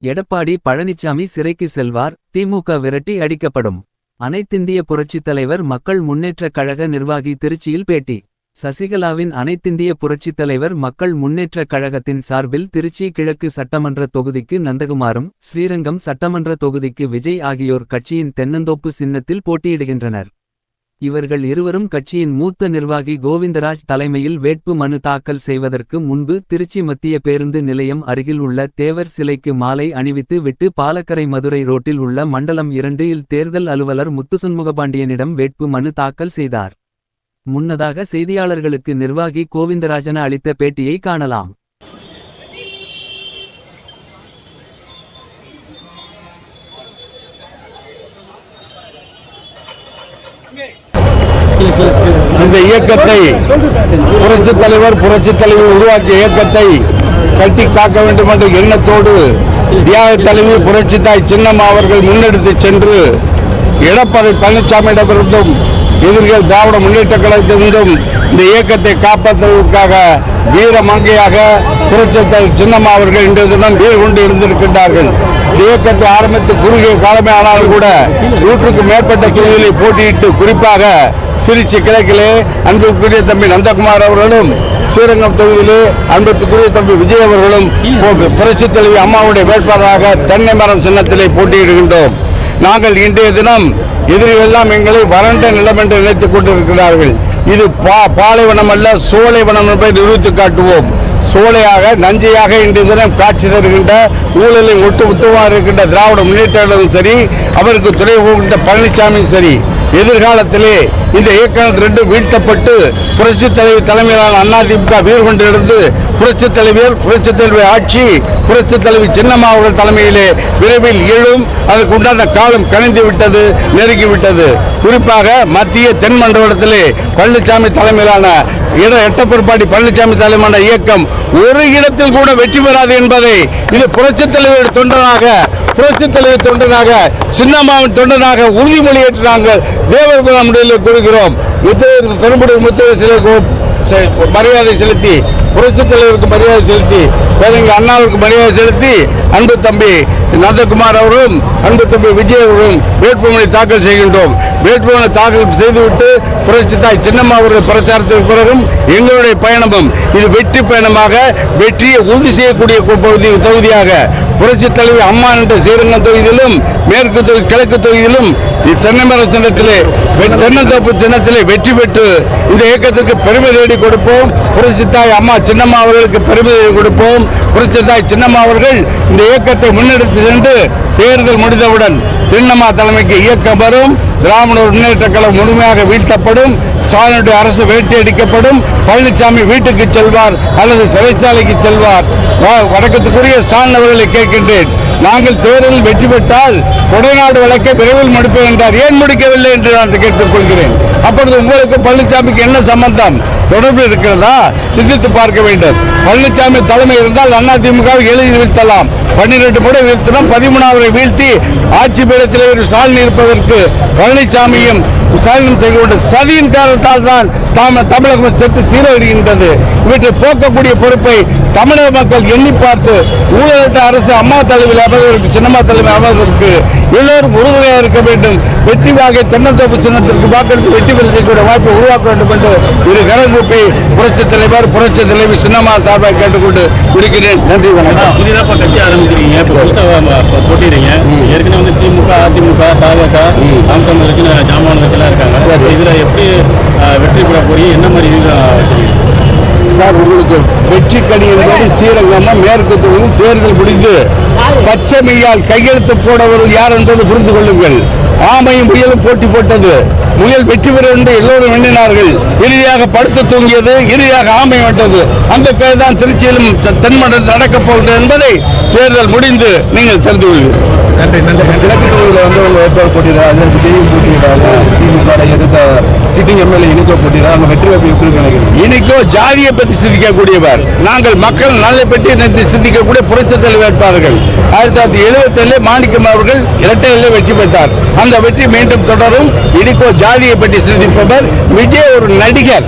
எடப்பாடி பழனிசாமி சிறைக்கு செல்வார், திமுக விரட்டி அடிக்கப்படும். அனைத்திந்திய புரட்சித் தலைவர் மக்கள் முன்னேற்றக் கழக நிர்வாகி திருச்சியில் பேட்டி. சசிகலாவின் அனைத்திந்திய புரட்சித் தலைவர் மக்கள் முன்னேற்றக் கழகத்தின் சார்பில் திருச்சி கிழக்கு சட்டமன்ற தொகுதிக்கு நந்தகுமாரும், ஸ்ரீரங்கம் சட்டமன்ற தொகுதிக்கு விஜய் ஆகியோர் கட்சியின் தென்னந்தோப்பு சின்னத்தில் போட்டியிடுகின்றனர். இவர்கள் இருவரும் கட்சியின் மூத்த நிர்வாகி கோவிந்தராஜ் தலைமையில் வேட்பு மனு தாக்கல் செய்வதற்கு முன்பு திருச்சி மத்திய பேருந்து நிலையம் அருகில் உள்ள தேவர் சிலைக்கு மாலை அணிவித்து விட்டு பாலக்கரை மதுரை ரோட்டில் உள்ள மண்டலம் 2 இல் தேர்தல் அலுவலர் முத்துசண்முகபாண்டியனிடம் வேட்பு மனு தாக்கல் செய்தார். முன்னதாக செய்தியாளர்களுக்கு நிர்வாகி கோவிந்தராஜன அளித்த பேட்டியை காணலாம். இந்த இயக்கத்தை புரட்சித் தலைவர் உருவாக்கிய இயக்கத்தை கட்டி காக்க வேண்டும் என்ற எண்ணத்தோடு தியாக தலைவி புரட்சி தாய் சின்னம்மா அவர்கள் முன்னெடுத்து சென்று எடப்பாடி பழனிசாமியிடமிருந்தும் எதிர்கள் திராவிட முன்னேற்ற கழகத்திலிருந்தும் இந்த இயக்கத்தை காப்பாற்றுவதற்காக வீர மங்கையாக புரட்சி தாய் சின்னம்மா அவர்கள் இன்றைய தினம் வீர் கொண்டு இருந்திருக்கின்றார்கள். இயக்கத்தை ஆரம்பித்து குறுகிய காலமே ஆனாலும் கூட 100க்கும் மேற்பட்ட தொகுதிகளை போட்டியிட்டு குறிப்பாக திருச்சி கிழக்கிலே அன்புக்குரிய தம்பி நந்தகுமார் அவர்களும், ஸ்ரீரங்கம் தொகுதியிலே அன்புக்குரிய தம்பி விஜய் அவர்களும் புரட்சி தலைவி அம்மாவுடைய வேட்பாளராக தென்னை மரம் சின்னத்திலே போட்டியிடுகின்றோம். நாங்கள் இன்றைய தினம் எதிரிகள் எல்லாம் எங்களை வறண்ட நிலம் என்று நினைத்துக் கொண்டிருக்கிறார்கள். இது பாலைவனம் அல்ல, சோலைவனம் என்பதை நிரூபித்து காட்டுவோம். சோலையாக நஞ்சையாக இன்றைய தினம் காட்சி தருகின்ற ஊழலில் ஒட்டுமொத்தமாக இருக்கின்ற திராவிட முன்னேற்றம் சரி, அவருக்கு துணை போகின்ற பழனிசாமியும் சரி, எதிர்காலத்திலே இந்த இயக்கம் 2 வீழ்த்தப்பட்டு புரட்சி தலைவர் தலைமையிலான அதிமுக வீர் கொண்டிருந்து புரட்சி தலைவர் ஆட்சி புரட்சி தலைவி சின்னம்மா அவர்கள் தலைமையிலே விரைவில் எழும். அதற்கு உண்டான காலம் கணிந்து விட்டது, நெருங்கிவிட்டது. குறிப்பாக மத்திய தென் மண்டலத்திலே பழனிசாமி தலைமையிலான எட்டப்பற்பாடி பழனிசாமி தலைமையிலான இயக்கம் ஒரு இடத்தில் கூட வெற்றி பெறாது என்பதை இது புரட்சி தலைவர் தொண்டனாக சின்னம்மாவின் தொண்டனாக உறுதிமொழி ஏற்று நாங்கள் தேவர்குல முறையில் கூறுகிறோம். மரியாதை செலுத்தி புரட்சி தலைவருக்கு மரியாதை செலுத்தி பேரங்க அண்ணாவுக்கு மரியாதை செலுத்தி அன்பு தம்பி நந்தகுமார் அவர்களும் அன்பு தம்பி விஜய் அவர்களும் வேட்புமனு தாக்கல் செய்கின்றோம். வேட்புமனு தாக்கல் செய்துவிட்டு புரட்சி தாய் சின்னம்மா அவர்கள் பிரச்சாரத்திற்கு பிறகும் எங்களுடைய பயணமும் இது வெற்றி பயணமாக வெற்றியை உறுதி செய்யக்கூடிய தொகுதியாக புரட்சி தலைவி அம்மா என்ற ஸ்ரீரங்கம் தொகுதியிலும் மேற்கு தொகுதி கிழக்கு தொகுதியிலும் தென்னைமர தென்னந்தோப்பு சின்னத்திலே வெற்றி பெற்று இந்த இயக்கத்திற்கு பெருமை தேடி கொடுப்போம். புரட்சி தாய் அம்மா சின்னம்மா அவர்களுக்கு பெருமை தேடி கொடுப்போம். புரட்சி தாய் சின்னம்மா அவர்கள் இந்த இயக்கத்தை முன்னெடுத்து சென்று தேர்தல் முடிந்தவுடன் சின்னம்மா தலைமைக்கு இயக்கம் வரும். திராவிட முன்னேற்ற கழகம் முழுமையாக வீழ்த்தப்படும். ஸ்டாலினுடைய அரசு வேட்டி அடிக்கப்படும். பழனிசாமி வீட்டுக்கு செல்வார் அல்லது சிறைச்சாலைக்கு செல்வார். வணக்கத்துக்குரிய ஸ்டாலின் அவர்களை கேட்கின்றேன், நாங்கள் தேர்தலில் வெற்றி பெற்றால் கொடைநாடு வழக்கை விரைவில் முடிப்போம் என்றார். ஏன் முடிக்கவில்லை என்று நான் கேட்டுக் கொள்கிறேன். அப்பொழுது உங்களுக்கு பழனிசாமிக்கு என்ன சம்பந்தம், தொடர்பு இருக்கிறதா? சிந்தித்து பார்க்க வேண்டும். பழனிசாமி தலைமை இருந்தால் அதிமுகவை எளிதில் வீழ்த்தலாம். 12 முறை வீழ்த்தினோம், 13வது வீழ்த்தி ஆட்சி பீடத்தில் ஸ்டாலின் இருப்பதற்கு பழனிசாமியும் ஸ்டாலினும் செய்ய சதியின் காரணத்தால் தான் தமிழகம் சென்று சீரழிகின்றது. இவற்றை போக்கக்கூடிய பொறுப்பை தமிழக மக்கள் எண்ணி பார்த்து ஊழலற்ற அரசு அம்மா தலைமையில் அமைவதற்கு சின்னம்மா தலைமை அமைவதற்கு எல்லோரும் உறுதுணையாக இருக்க வேண்டும். வெற்றி வாகை தென்னந்தோப்பு சின்னத்திற்கு வாக்களித்து வெற்றி பெற செய்யக்கூடிய வாய்ப்பை உருவாக்க வேண்டும் என்று ஒரு கரங்கூப்பை புரட்சி தலைவி சின்னம்மா சார்பாக கேட்டுக்கொண்டு இருக்கிறேன். நன்றி, வணக்கம். புதிதாக கட்சி ஆரம்பிக்கிறீங்க, போட்டிடுறீங்க. ஏற்கனவே திமுக, அதிமுக, பாஜக, ஜாமான் இருக்காங்க. இதுல எப்படி வெற்றி பெற போறீங்க, என்ன மாதிரி சார்? உங்களுக்கு வெற்றி கனி என்பது ஸ்ரீரங்கமா மேற்கு தொகுதி தேர்தல் முடிந்து பச்சை மையால் கையெழுத்து போடவர்கள் யார் என்பது புரிந்து கொள்ளுங்கள். ஆமையும் முயலும் போட்டி போட்டது. முயல் வெற்றி பெறும் என்று எல்லோரும் எண்ணினார்கள். இறுதியாக படுத்து தூங்கியது, இறுதியாக ஆமை வெட்டது. அந்த பேர் தான் திருச்சியிலும் தென்மண்டலத்தில் நடக்கப் போகிறது என்பதை தேர்தல் முடிந்து நீங்கள் தெரிந்து கொள்வீர்கள். கிழக்கு தொகுதியில் வந்து வேட்பாளர் போட்டியிடாங்க, திமுக சிட்டிங் எம்எல்ஏ இனிக்கோ போட்டியிடாங்க. வெற்றி வாய்ப்பு எப்படி நினைக்கிறீங்க? இனிக்கோ ஜாதியை பற்றி சிந்திக்கக்கூடியவர். நாங்கள் மக்கள் நலனை பற்றி சிந்திக்கக்கூடிய புரட்சி தலைவர் வேட்பாளர்கள். 1977 மாணிக்கம் அவர்கள் இரட்டையிலே வெற்றி பெற்றார். அந்த வெற்றி மீண்டும் தொடரும். இனிக்கோ ஜாதியை பற்றி சிந்திப்பவர். விஜய் ஒரு நடிகர்.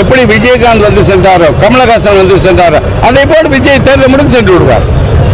எப்படி விஜயகாந்த் வந்து சென்றாரோ, கமலஹாசன் வந்து சென்றாரோ, அதை போல விஜய் தேர்தல் முடிந்து சென்று விடுவார்.